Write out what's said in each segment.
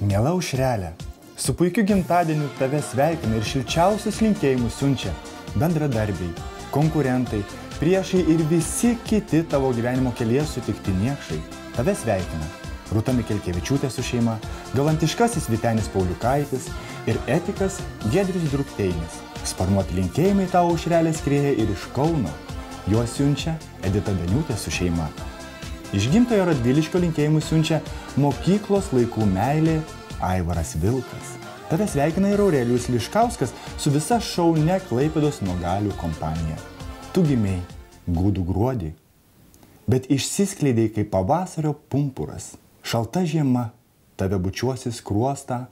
Miela aušrelė, su puikiu gimtadieniu tave sveikina ir šilčiausius linkėjimus siunčia bendradarbiai, konkurentai, priešai ir visi kiti tavo gyvenimo kelyje sutikti niekšai. Tave sveikina Rūta Mikelkevičiūtė su šeima, galantiškasis Vytenis Pauliukaitis ir etikas Giedrius Drukteinis. Sparnuoti linkėjimai tavo aušrelė skrieja ir iš Kauno. Juos siunčia Edita Daniūtė su šeima. Iš Gimtojo Radviliškio linkėjimus siunčia mokyklos laikų meilė Aivaras Vilkas. Tave sveikina ir Aurelijus Liškauskas su visa šaunia Klaipėdos Nuogalių kompanija. Tu gimei gūdų gruodį, bet išsiskleidei kaip pavasario pumpuras. Šalta žiema tave bučiuosi skruostą,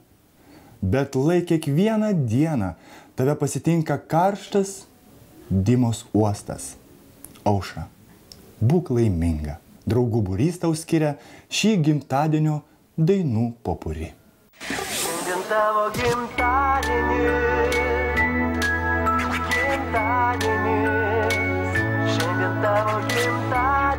bet lai kiekvieną dieną tave pasitinka karštas Dimos uostas. Aušra, būk laiminga. Draugų būrys tau skiria šį gimtadienio dainų popurį. Šiandien tavo gimtadienis, šiandien tavo gimtadienis.